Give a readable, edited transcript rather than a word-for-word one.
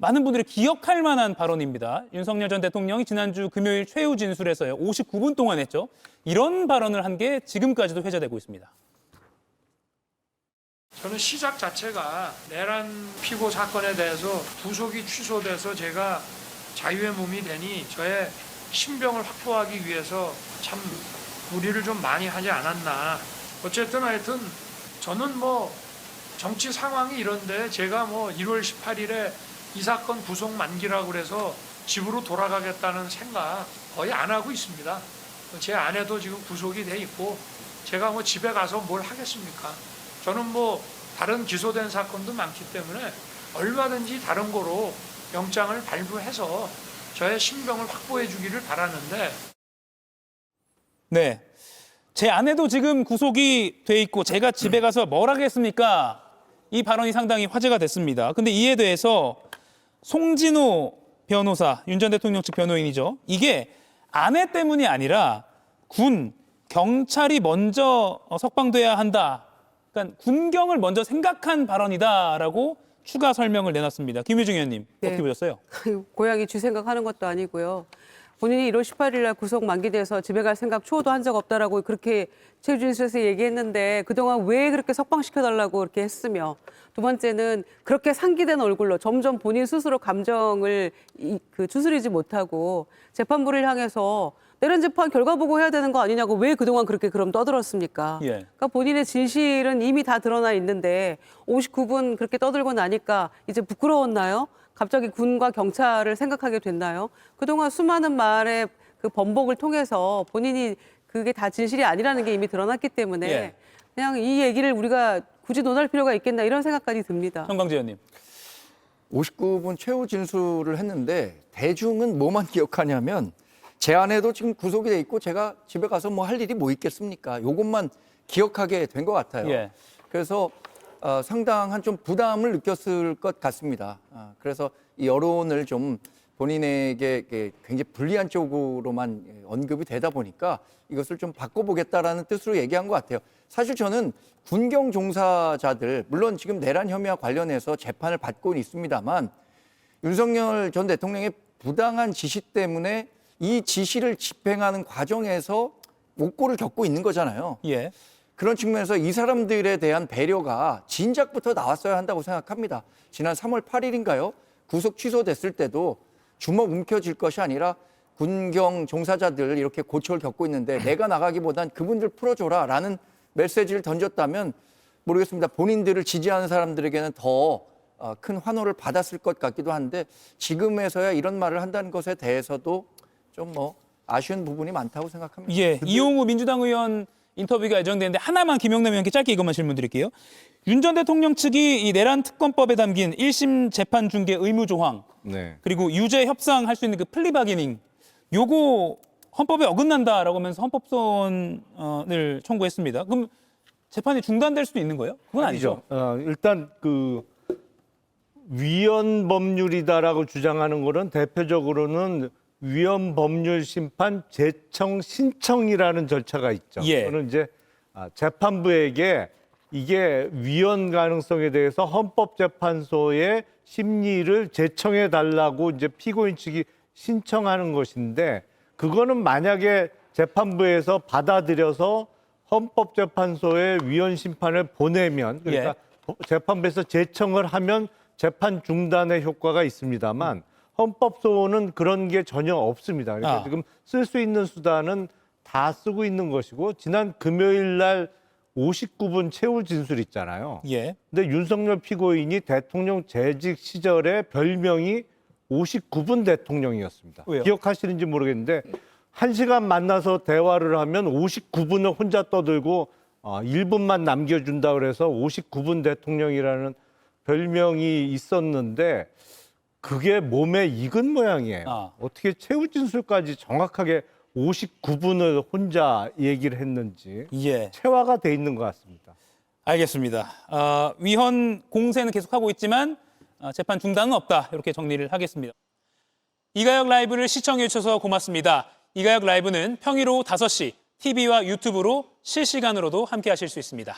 많은 분들이 기억할 만한 발언입니다. 윤석열 전 대통령이 지난주 금요일 최후 진술에서요. 59분 동안 했죠. 이런 발언을 한 게 지금까지도 회자되고 있습니다. 저는 시작 자체가 내란 피고 사건에 대해서 구속이 취소돼서 제가 자유의 몸이 되니 저의 신병을 확보하기 위해서 참 무리를 좀 많이 하지 않았나. 어쨌든 하여튼 저는 뭐 정치 상황이 이런데 제가 뭐 1월 18일에 이 사건 구속 만기라고 그래서 집으로 돌아가겠다는 생각 거의 안 하고 있습니다. 제 아내도 지금 구속이 돼 있고 제가 뭐 집에 가서 뭘 하겠습니까? 저는 뭐 다른 기소된 사건도 많기 때문에 얼마든지 다른 거로 영장을 발부해서 저의 신병을 확보해 주기를 바라는데. 네, 제 아내도 지금 구속이 돼 있고 제가 집에 가서 뭘 하겠습니까? 이 발언이 상당히 화제가 됐습니다. 근데 이에 대해서 송진호 변호사, 윤 전 대통령 측 변호인이죠. 이게 아내 때문이 아니라 군, 경찰이 먼저 석방돼야 한다. 그러니까 군경을 먼저 생각한 발언이다라고 추가 설명을 내놨습니다. 김유중 의원님, 어떻게 보셨어요? 고양이 쥐 생각하는 것도 아니고요. 본인이 1월 18일 날 구속 만기돼서 집에 갈 생각 초도 한 적 없다라고 그렇게 최준실에서 얘기했는데 그동안 왜 그렇게 석방시켜달라고 그렇게 했으며, 두 번째는 그렇게 상기된 얼굴로 점점 본인 스스로 감정을 추스리지 못하고 재판부를 향해서 내란 재판 결과 보고 해야 되는 거 아니냐고 왜 그동안 그렇게 그럼 떠들었습니까? 예. 그러니까 본인의 진실은 이미 다 드러나 있는데 59분 그렇게 떠들고 나니까 이제 부끄러웠나요? 갑자기 군과 경찰을 생각하게 됐나요? 그동안 수많은 말의 그 번복을 통해서 본인이 그게 다 진실이 아니라는 게 이미 드러났기 때문에 예. 그냥 이 얘기를 우리가 굳이 논할 필요가 있겠나 이런 생각까지 듭니다. 정광재 의원님. 59분 최후 진술을 했는데 대중은 뭐만 기억하냐면 제 아내도 지금 구속이 돼 있고 제가 집에 가서 뭐 할 일이 뭐 있겠습니까? 요것만 기억하게 된 것 같아요. 예. 그래서 상당한 좀 부담을 느꼈을 것 같습니다. 그래서 이 여론을 좀 본인에게 굉장히 불리한 쪽으로만 언급이 되다 보니까 이것을 좀 바꿔보겠다라는 뜻으로 얘기한 것 같아요. 사실 저는 군경 종사자들, 물론 지금 내란 혐의와 관련해서 재판을 받고는 있습니다만 윤석열 전 대통령의 부당한 지시 때문에 이 지시를 집행하는 과정에서 옥고를 겪고 있는 거잖아요. 예. 그런 측면에서 이 사람들에 대한 배려가 진작부터 나왔어야 한다고 생각합니다. 지난 3월 8일인가요? 구속 취소됐을 때도 주먹 움켜쥘 것이 아니라 군경 종사자들 이렇게 고초를 겪고 있는데 내가 나가기보단 그분들 풀어줘라라는 메시지를 던졌다면 모르겠습니다. 본인들을 지지하는 사람들에게는 더 큰 환호를 받았을 것 같기도 한데 지금에서야 이런 말을 한다는 것에 대해서도 좀 아쉬운 부분이 많다고 생각합니다. 예, 이용우 민주당 의원 인터뷰가 예정되는데 하나만 김영남 의원께 짧게 이것만 질문 드릴게요. 윤 전 대통령 측이 이 내란 특검법에 담긴 1심 재판 중개 의무 조항, 네. 그리고 유죄 협상할 수 있는 그 플리바게닝, 요거 헌법에 어긋난다라고 하면서 헌법소원을 청구했습니다. 그럼 재판이 중단될 수도 있는 거예요? 그건 아니죠. 일단 그 위헌 법률이다라고 주장하는 거는 대표적으로는 위헌 법률 심판 재청 신청이라는 절차가 있죠. 예. 그거는 이제 재판부에게 이게 위헌 가능성에 대해서 헌법재판소의 심리를 제청해 달라고 이제 피고인 측이 신청하는 것인데, 그거는 만약에 재판부에서 받아들여서 헌법재판소에 위헌 심판을 보내면, 그러니까 재판부에서 제청을 하면 재판 중단의 효과가 있습니다만 헌법소원은 그런 게 전혀 없습니다. 그러니까 지금 쓸 수 있는 수단은 다 쓰고 있는 것이고, 지난 금요일 날 59분 최후 진술 있잖아요. 예. 근데 윤석열 피고인이 대통령 재직 시절에 별명이 59분 대통령이었습니다. 왜요? 기억하시는지 모르겠는데 1시간 만나서 대화를 하면 59분을 혼자 떠들고 1분만 남겨준다 그래서 59분 대통령이라는 별명이 있었는데 그게 몸에 익은 모양이에요. 어떻게 최후 진술까지 정확하게 59분을 혼자 얘기를 했는지 체화가 돼 있는 것 같습니다. 알겠습니다. 위헌 공세는 계속하고 있지만 재판 중단은 없다. 이렇게 정리를 하겠습니다. 이가혁 라이브를 시청해 주셔서 고맙습니다. 이가혁 라이브는 평일 오후 5시 TV와 유튜브로 실시간으로도 함께 하실 수 있습니다.